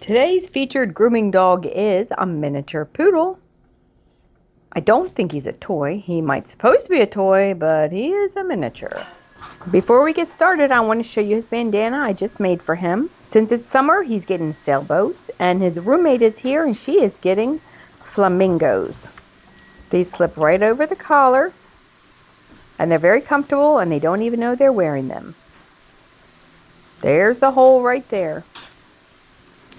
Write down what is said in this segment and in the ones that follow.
Today's featured grooming dog is a miniature poodle. I don't think he's a toy. He might supposed to be a toy, but he is a miniature. Before we get started, I want to show you his bandana I just made for him. Since it's summer, he's getting sailboats, and his roommate is here, and she is getting flamingos. These slip right over the collar, and they're very comfortable, and they don't even know they're wearing them. There's the hole right there.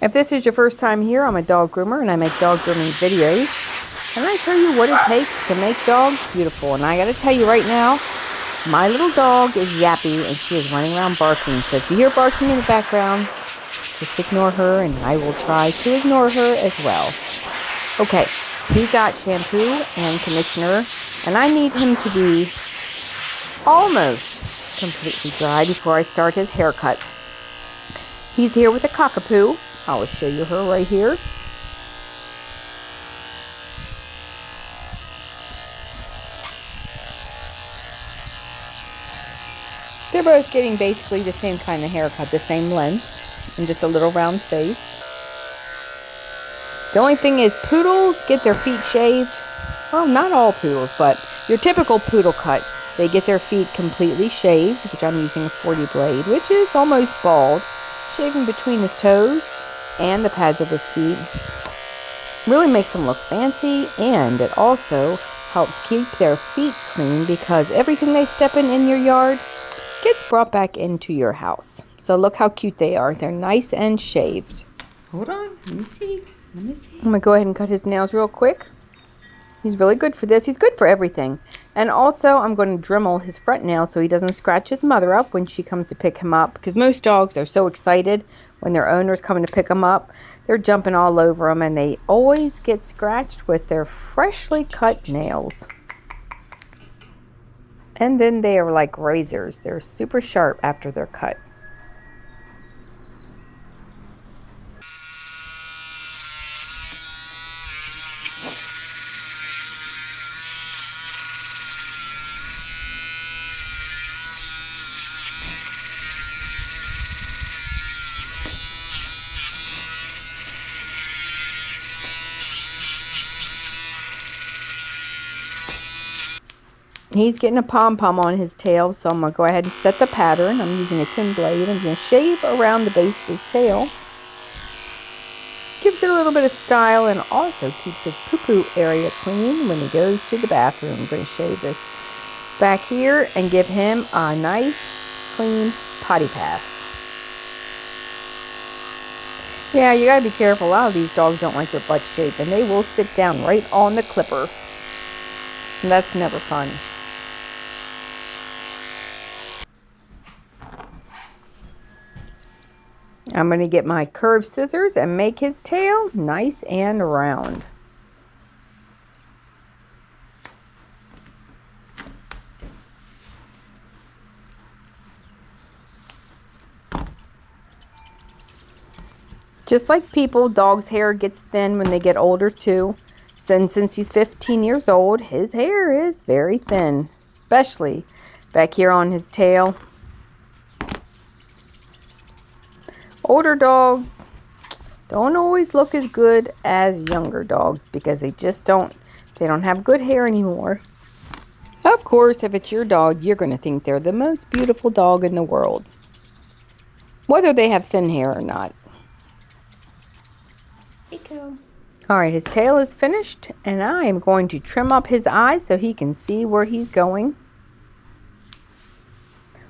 If this is your first time here, I'm a dog groomer, and I make dog grooming videos. And I show you what it takes to make dogs beautiful. And I gotta tell you right now, my little dog is yappy, and she is running around barking. So if you hear barking in the background, just ignore her, and I will try to ignore her as well. Okay, he got shampoo and conditioner, and I need him to be almost completely dry before I start his haircut. He's here with a cockapoo. I will show you her right here. They're both getting basically the same kind of haircut, the same length, and just a little round face. The only thing is poodles get their feet shaved. Well, not all poodles, but your typical poodle cut. They get their feet completely shaved, which I'm using a 40 blade, which is almost bald, shaving between his toes and the pads of his feet. Really makes them look fancy, and it also helps keep their feet clean because everything they step in your yard gets brought back into your house. So look how cute they are. They're nice and shaved. Hold on, let me see. I'm gonna go ahead and cut his nails real quick. He's really good for this. He's good for everything. And also, I'm going to Dremel his front nail so he doesn't scratch his mother up when she comes to pick him up. Because most dogs are so excited when their owner's coming to pick them up. They're jumping all over them, and they always get scratched with their freshly cut nails. And then they are like razors. They're super sharp after they're cut. He's getting a pom-pom on his tail, so I'm going to go ahead and set the pattern. I'm using a 10 blade. I'm going to shave around the base of his tail. Gives it a little bit of style and also keeps his poo-poo area clean when he goes to the bathroom. I'm going to shave this back here and give him a nice, clean potty pass. Yeah, you got to be careful. A lot of these dogs don't like their butt shaved, and they will sit down right on the clipper. And that's never fun. I'm going to get my curved scissors and make his tail nice and round. Just like people, dogs' hair gets thin when they get older too. And since he's 15 years old, his hair is very thin, especially back here on his tail. Older dogs don't always look as good as younger dogs because they don't have good hair anymore. Of course, if it's your dog, you're going to think they're the most beautiful dog in the world, whether they have thin hair or not. Alright, his tail is finished, and I am going to trim up his eyes so he can see where he's going.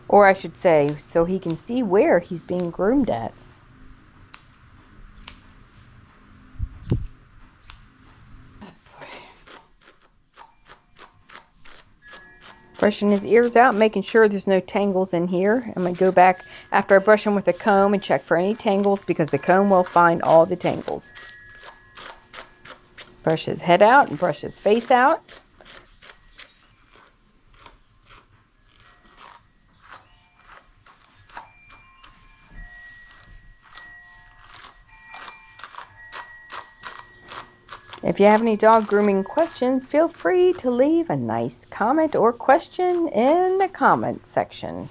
Or I should say, so he can see where he's being groomed at. Brushing his ears out, making sure there's no tangles in here. I'm going to go back after I brush him with a comb and check for any tangles because the comb will find all the tangles. Brush his head out and brush his face out. If you have any dog grooming questions, feel free to leave a nice comment or question in the comment section.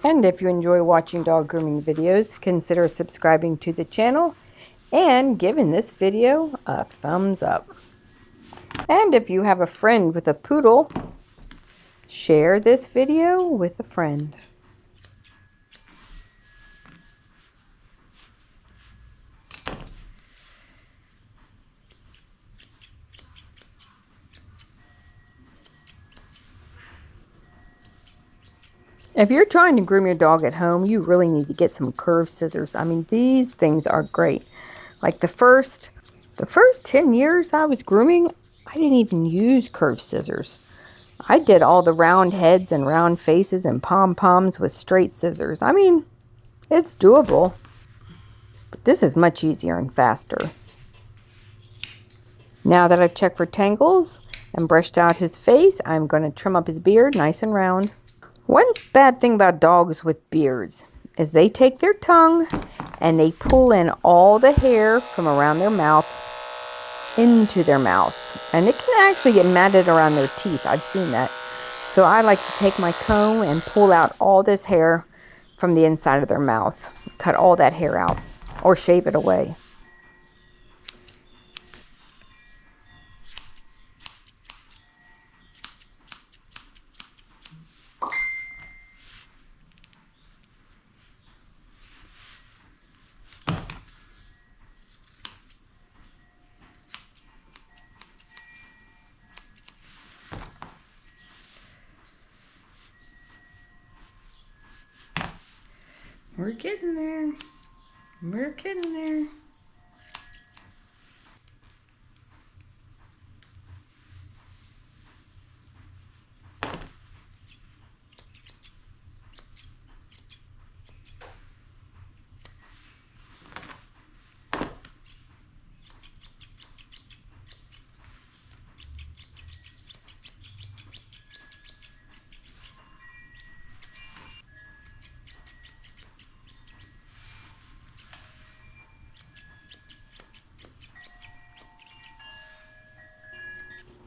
And if you enjoy watching dog grooming videos, consider subscribing to the channel and giving this video a thumbs up. And if you have a friend with a poodle, share this video with a friend. If you're trying to groom your dog at home, you really need to get some curved scissors. I mean, these things are great. Like the first 10 years I was grooming, I didn't even use curved scissors. I did all the round heads and round faces and pom-poms with straight scissors. I mean, it's doable, but this is much easier and faster. Now that I've checked for tangles and brushed out his face, I'm going to trim up his beard nice and round. One bad thing about dogs with beards is they take their tongue and they pull in all the hair from around their mouth into their mouth. And it can actually get matted around their teeth. I've seen that. So I like to take my comb and pull out all this hair from the inside of their mouth. Cut all that hair out or shave it away. We're getting there. We're getting there.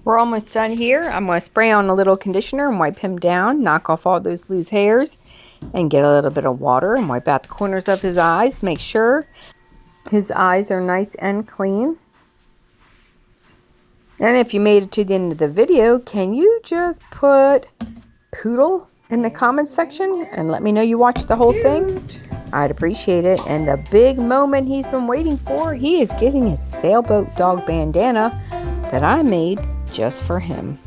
We're almost done here. I'm going to spray on a little conditioner and wipe him down, knock off all those loose hairs, and get a little bit of water and wipe out the corners of his eyes. Make sure his eyes are nice and clean. And if you made it to the end of the video, can you just put Poodle in the comments section and let me know you watched the whole thing? I'd appreciate it. And the big moment he's been waiting for, he is getting his sailboat dog bandana that I made just for him.